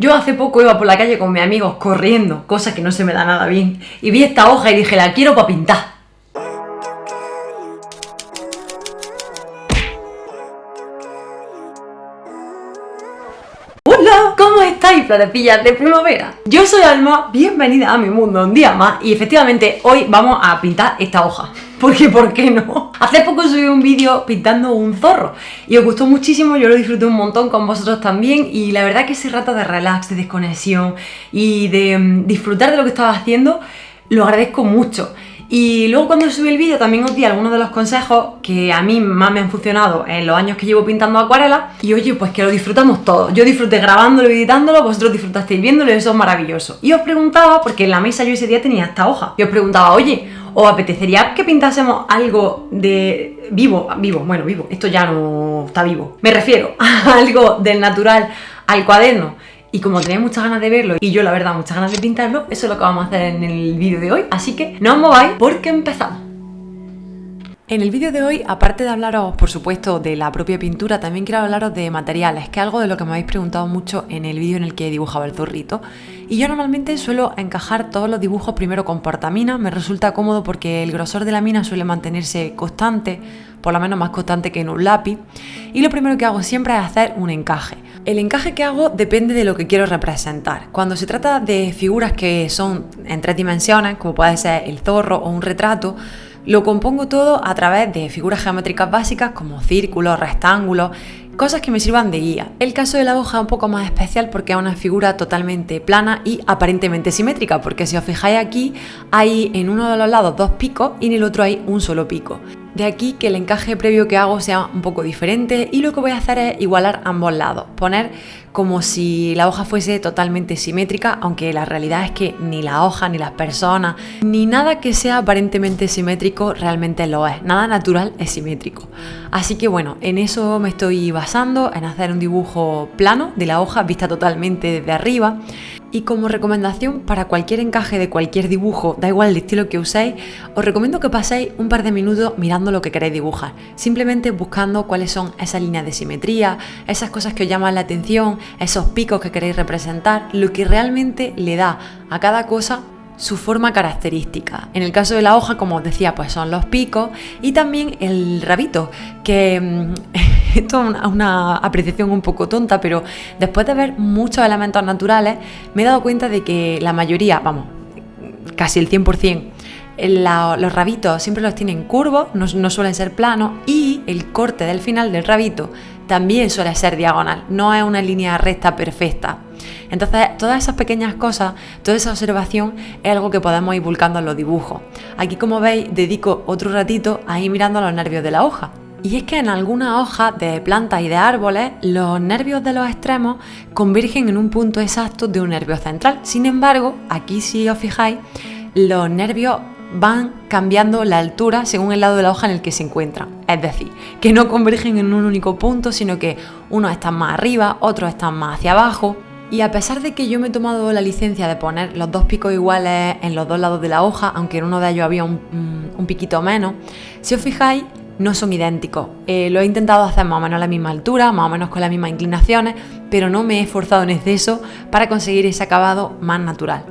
Yo hace poco iba por la calle con mis amigos corriendo, cosa que no se me da nada bien, y vi esta hoja y dije, la quiero para pintar. Hola, ¿cómo estáis, florecillas de primavera? Yo soy Alma, bienvenida a mi mundo un día más y efectivamente hoy vamos a pintar esta hoja. Porque, ¿por qué no? Hace poco subí un vídeo pintando un zorro y os gustó muchísimo, yo lo disfruté un montón con vosotros también y la verdad que ese rato de relax, de desconexión y de disfrutar de lo que estaba haciendo lo agradezco mucho. Y luego cuando subí el vídeo también os di algunos de los consejos que a mí más me han funcionado en los años que llevo pintando acuarelas y oye, pues que lo disfrutamos todos. Yo disfruté grabándolo y editándolo, vosotros disfrutasteis viéndolo y eso es maravilloso. Y os preguntaba, porque en la mesa yo ese día tenía esta hoja, y os preguntaba, oye, ¿os apetecería que pintásemos algo de vivo, esto ya no está vivo, me refiero a algo del natural al cuaderno? Y como tenéis muchas ganas de verlo y yo la verdad muchas ganas de pintarlo, eso es lo que vamos a hacer en el vídeo de hoy, así que no os mováis porque empezamos. En el vídeo de hoy, aparte de hablaros, por supuesto, de la propia pintura, también quiero hablaros de materiales, que es algo de lo que me habéis preguntado mucho en el vídeo en el que he dibujado el zorrito. Y yo normalmente suelo encajar todos los dibujos primero con portamina, me resulta cómodo porque el grosor de la mina suele mantenerse constante, por lo menos más constante que en un lápiz. Y lo primero que hago siempre es hacer un encaje. El encaje que hago depende de lo que quiero representar. Cuando se trata de figuras que son en 3 dimensiones, como puede ser el zorro o un retrato, lo compongo todo a través de figuras geométricas básicas como círculos, rectángulos, cosas que me sirvan de guía. El caso de la hoja es un poco más especial porque es una figura totalmente plana y aparentemente simétrica, porque si os fijáis aquí hay en uno de los lados 2 picos y en el otro hay un solo pico. De aquí que el encaje previo que hago sea un poco diferente y lo que voy a hacer es igualar ambos lados, poner como si la hoja fuese totalmente simétrica, aunque la realidad es que ni la hoja, ni las personas, ni nada que sea aparentemente simétrico realmente lo es, nada natural es simétrico. Así que bueno, en eso me estoy basando, en hacer un dibujo plano de la hoja vista totalmente desde arriba. Y como recomendación para cualquier encaje de cualquier dibujo, da igual el estilo que uséis, os recomiendo que paséis un par de minutos mirando lo que queréis dibujar, simplemente buscando cuáles son esas líneas de simetría, esas cosas que os llaman la atención, esos picos que queréis representar, lo que realmente le da a cada cosa su forma característica. En el caso de la hoja, como os decía, pues son los picos y también el rabito, que esto es una apreciación un poco tonta, pero después de ver muchos elementos naturales me he dado cuenta de que la mayoría, vamos, casi el 100%, los rabitos siempre los tienen curvos, no suelen ser planos y el corte del final del rabito también suele ser diagonal, no es una línea recta perfecta. Entonces, todas esas pequeñas cosas, toda esa observación es algo que podemos ir volcando en los dibujos. Aquí, como veis, dedico otro ratito a ir mirando los nervios de la hoja. Y es que en algunas hojas de plantas y de árboles, los nervios de los extremos convergen en un punto exacto de un nervio central. Sin embargo, aquí si os fijáis, los nervios van cambiando la altura según el lado de la hoja en el que se encuentran. Es decir, que no convergen en un único punto, sino que unos están más arriba, otros están más hacia abajo. Y a pesar de que yo me he tomado la licencia de poner los 2 picos iguales en los 2 lados de la hoja, aunque en uno de ellos había un piquito menos, si os fijáis, no son idénticos. Lo he intentado hacer más o menos a la misma altura, más o menos con las mismas inclinaciones, pero no me he esforzado en exceso para conseguir ese acabado más natural.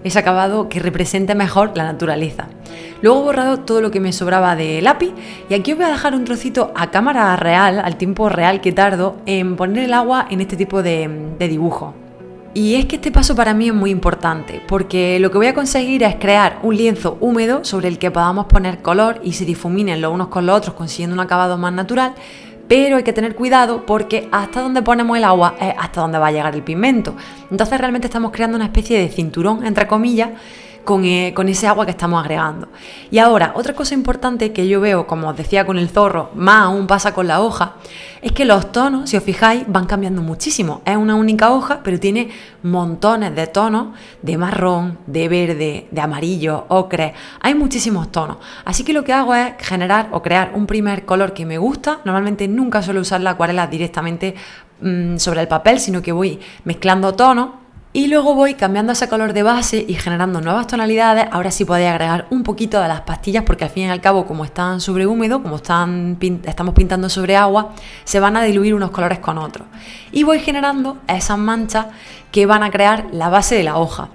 Ese acabado que represente mejor la naturaleza. Luego he borrado todo lo que me sobraba de lápiz y aquí os voy a dejar un trocito a cámara real, al tiempo real que tardo en poner el agua en este tipo de dibujo. Y es que este paso para mí es muy importante porque lo que voy a conseguir es crear un lienzo húmedo sobre el que podamos poner color y se difuminen los unos con los otros consiguiendo un acabado más natural, pero hay que tener cuidado porque hasta donde ponemos el agua es hasta donde va a llegar el pigmento. Entonces realmente estamos creando una especie de cinturón, entre comillas, con ese agua que estamos agregando. Y ahora, otra cosa importante que yo veo, como os decía con el zorro, más aún pasa con la hoja, es que los tonos, si os fijáis, van cambiando muchísimo. Es una única hoja, pero tiene montones de tonos, de marrón, de verde, de amarillo, ocre. Hay muchísimos tonos. Así que lo que hago es generar o crear un primer color que me gusta. Normalmente nunca suelo usar la acuarela directamente sobre el papel, sino que voy mezclando tonos. Y luego voy cambiando ese color de base y generando nuevas tonalidades. Ahora sí podéis agregar un poquito de las pastillas porque al fin y al cabo, como están sobre húmedo, como estamos pintando sobre agua, se van a diluir unos colores con otros. Y voy generando esas manchas que van a crear la base de la hoja.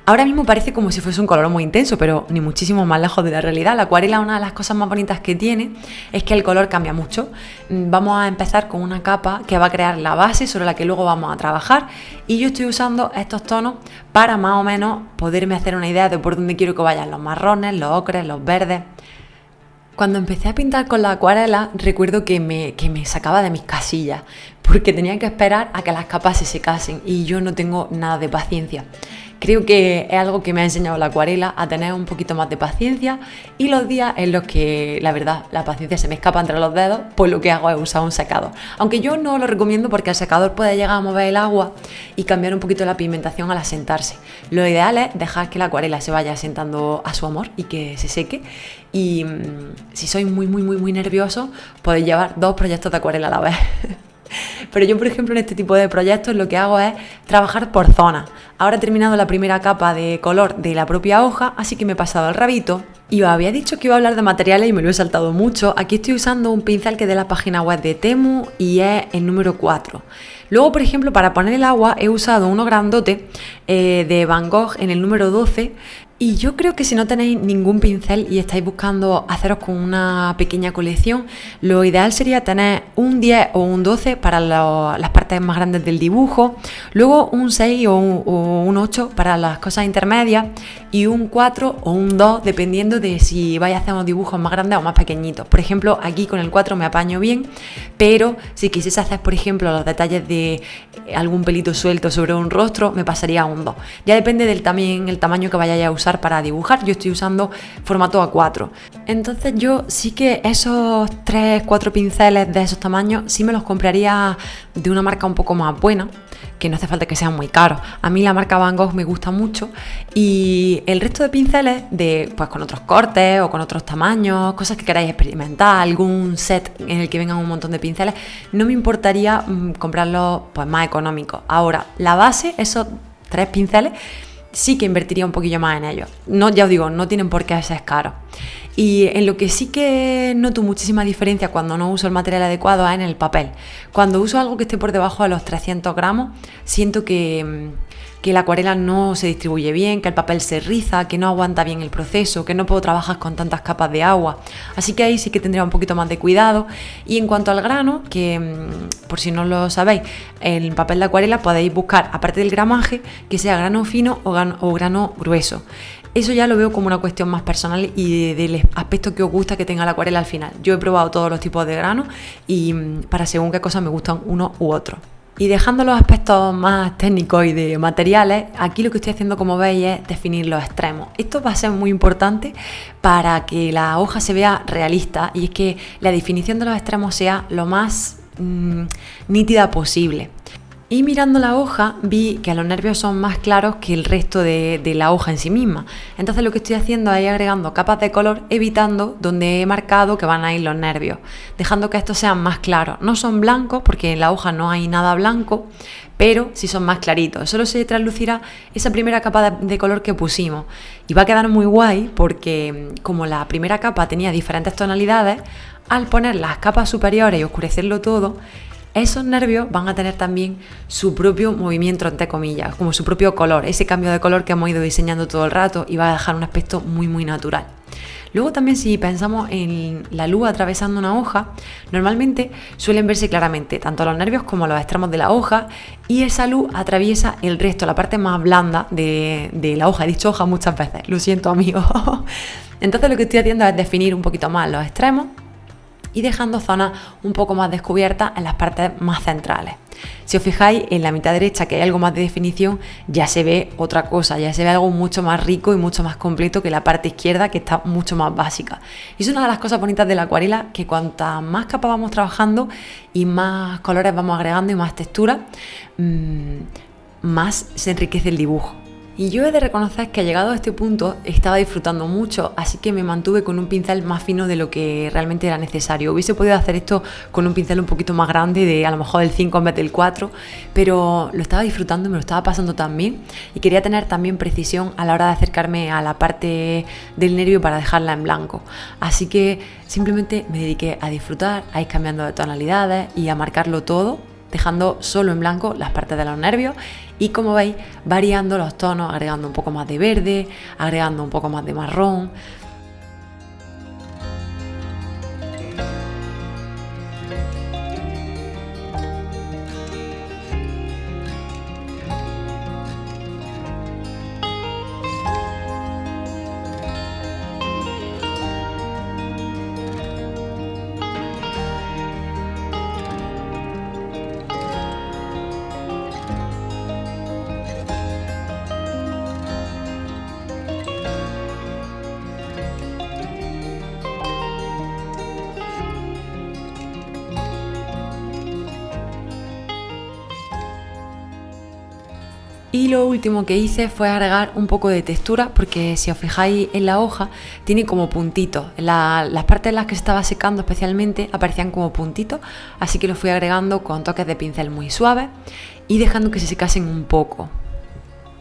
Ahora mismo parece como si fuese un color muy intenso, pero ni muchísimo más lejos de la realidad. La acuarela, una de las cosas más bonitas que tiene es que el color cambia mucho. Vamos a empezar con una capa que va a crear la base sobre la que luego vamos a trabajar, y yo estoy usando estos tonos para más o menos poderme hacer una idea de por dónde quiero que vayan los marrones, los ocres, los verdes. Cuando empecé a pintar con la acuarela, recuerdo que me sacaba de mis casillas, porque tenía que esperar a que las capas se secasen y yo no tengo nada de paciencia. Creo que es algo que me ha enseñado la acuarela, a tener un poquito más de paciencia, y los días en los que, la verdad, la paciencia se me escapa entre los dedos, pues lo que hago es usar un secador. Aunque yo no lo recomiendo porque el secador puede llegar a mover el agua y cambiar un poquito la pigmentación al asentarse. Lo ideal es dejar que la acuarela se vaya asentando a su amor y que se seque. Y si sois muy nerviosos, podéis llevar 2 proyectos de acuarela a la vez. Pero yo, por ejemplo, en este tipo de proyectos lo que hago es trabajar por zonas. Ahora he terminado la primera capa de color de la propia hoja, así que me he pasado al rabito. Y os había dicho que iba a hablar de materiales y me lo he saltado mucho. Aquí estoy usando un pincel que es de la página web de Temu y es el número 4. Luego, por ejemplo, para poner el agua he usado uno grandote de Van Gogh en el número 12. Y yo creo que si no tenéis ningún pincel y estáis buscando haceros con una pequeña colección, lo ideal sería tener un 10 o un 12 para las partes más grandes del dibujo, luego un 6 o un 8 para las cosas intermedias, y un 4 o un 2 dependiendo de si vais a hacer unos dibujos más grandes o más pequeñitos. Por ejemplo, aquí con el 4 me apaño bien, pero si quisiese hacer, por ejemplo, los detalles de algún pelito suelto sobre un rostro, me pasaría a un 2. Ya depende del también el tamaño que vayáis a usar para dibujar. Yo estoy usando formato A4. Entonces yo sí que esos 3-4 pinceles de esos tamaños sí me los compraría de una marca un poco más buena, que no hace falta que sean muy caros. A mí la marca Van Gogh me gusta mucho, y el resto de pinceles pues con otros cortes o con otros tamaños, cosas que queráis experimentar, algún set en el que vengan un montón de pinceles, no me importaría comprarlos pues más económicos. Ahora, la base, esos 3 pinceles, sí que invertiría un poquillo más en ellos. No, ya os digo, no tienen por qué ser caros. Y en lo que sí que noto muchísima diferencia cuando no uso el material adecuado es en el papel. Cuando uso algo que esté por debajo de los 300 gramos, siento que la acuarela no se distribuye bien, que el papel se riza, que no aguanta bien el proceso, que no puedo trabajar con tantas capas de agua. Así que ahí sí que tendría un poquito más de cuidado. Y en cuanto al grano, que por si no lo sabéis, en papel de acuarela podéis buscar, aparte del gramaje, que sea grano fino o grano grueso. Eso ya lo veo como una cuestión más personal y del aspecto que os gusta que tenga la acuarela al final. Yo he probado todos los tipos de grano y para según qué cosas me gustan uno u otro. Y dejando los aspectos más técnicos y de materiales, aquí lo que estoy haciendo, como veis, es definir los extremos. Esto va a ser muy importante para que la hoja se vea realista, y es que la definición de los extremos sea lo más nítida posible. Y mirando la hoja vi que los nervios son más claros que el resto de la hoja en sí misma. Entonces lo que estoy haciendo es ir agregando capas de color, evitando donde he marcado que van a ir los nervios, dejando que estos sean más claros. No son blancos porque en la hoja no hay nada blanco, pero sí son más claritos. Solo se traslucirá esa primera capa de color que pusimos. Y va a quedar muy guay porque como la primera capa tenía diferentes tonalidades, al poner las capas superiores y oscurecerlo todo, esos nervios van a tener también su propio movimiento, entre comillas, como su propio color, ese cambio de color que hemos ido diseñando todo el rato, y va a dejar un aspecto muy natural. Luego también, si pensamos en la luz atravesando una hoja, normalmente suelen verse claramente tanto los nervios como los extremos de la hoja, y esa luz atraviesa el resto, la parte más blanda de la hoja. He dicho hoja muchas veces, lo siento, amigos. Entonces lo que estoy haciendo es definir un poquito más los extremos y dejando zonas un poco más descubiertas en las partes más centrales. Si os fijáis, en la mitad derecha, que hay algo más de definición, ya se ve otra cosa, ya se ve algo mucho más rico y mucho más completo que la parte izquierda, que está mucho más básica. Y es una de las cosas bonitas de la acuarela, que cuantas más capas vamos trabajando y más colores vamos agregando y más textura, más se enriquece el dibujo. Y yo he de reconocer que llegado a este punto estaba disfrutando mucho, así que me mantuve con un pincel más fino de lo que realmente era necesario. Hubiese podido hacer esto con un pincel un poquito más grande, de a lo mejor del 5 en vez del 4, pero lo estaba disfrutando, me lo estaba pasando tan bien y quería tener también precisión a la hora de acercarme a la parte del nervio para dejarla en blanco. Así que simplemente me dediqué a disfrutar, a ir cambiando de tonalidades y a marcarlo todo, dejando solo en blanco las partes de los nervios y, como veis, variando los tonos, agregando un poco más de verde, agregando un poco más de marrón. Y lo último que hice fue agregar un poco de textura, porque si os fijáis en la hoja tiene como puntitos. Las partes en las que se estaba secando especialmente aparecían como puntitos, así que lo fui agregando con toques de pincel muy suaves y dejando que se secasen un poco.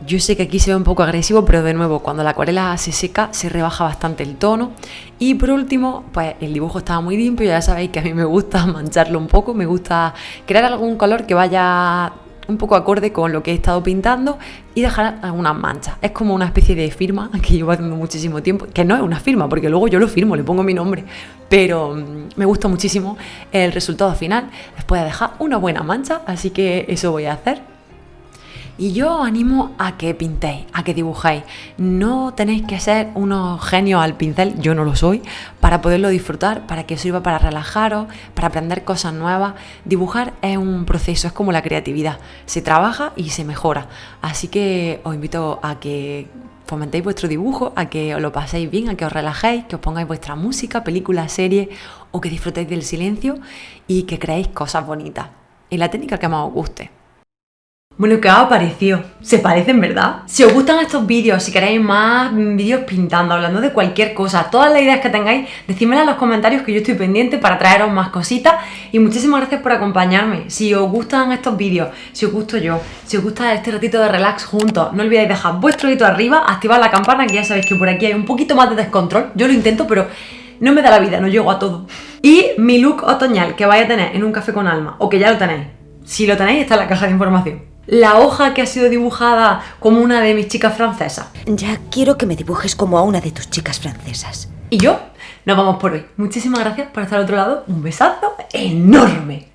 Yo sé que aquí se ve un poco agresivo, pero de nuevo, cuando la acuarela se seca se rebaja bastante el tono. Y por último, pues el dibujo estaba muy limpio, ya sabéis que a mí me gusta mancharlo un poco, me gusta crear algún color que vaya un poco acorde con lo que he estado pintando y dejar algunas manchas. Es como una especie de firma que llevo haciendo muchísimo tiempo, que no es una firma porque luego yo lo firmo, le pongo mi nombre, pero me gusta muchísimo el resultado final después de dejar una buena mancha, así que eso voy a hacer. Y yo os animo a que pintéis, a que dibujéis. No tenéis que ser unos genios al pincel, yo no lo soy, para poderlo disfrutar, para que os sirva para relajaros, para aprender cosas nuevas. Dibujar es un proceso, es como la creatividad, se trabaja y se mejora. Así que os invito a que fomentéis vuestro dibujo, a que os lo paséis bien, a que os relajéis, que os pongáis vuestra música, películas, series, o que disfrutéis del silencio y que creéis cosas bonitas en la técnica que más os guste. Bueno, ¿qué os ha parecido? ¿Se parecen, verdad? Si os gustan estos vídeos, si queréis más vídeos pintando, hablando de cualquier cosa, todas las ideas que tengáis, decídmela en los comentarios que yo estoy pendiente para traeros más cositas. Y muchísimas gracias por acompañarme. Si os gustan estos vídeos, si os gusto yo, si os gusta este ratito de relax juntos, no olvidéis dejar vuestro dedito arriba, activar la campana, que ya sabéis que por aquí hay un poquito más de descontrol. Yo lo intento, pero no me da la vida, no llego a todo. Y mi look otoñal que vais a tener en un café con alma, o que ya lo tenéis. Si lo tenéis, está en la caja de información. La hoja que ha sido dibujada como una de mis chicas francesas. Ya quiero que me dibujes como a una de tus chicas francesas. Y yo, nos vamos por hoy. Muchísimas gracias por estar al otro lado. Un besazo enorme.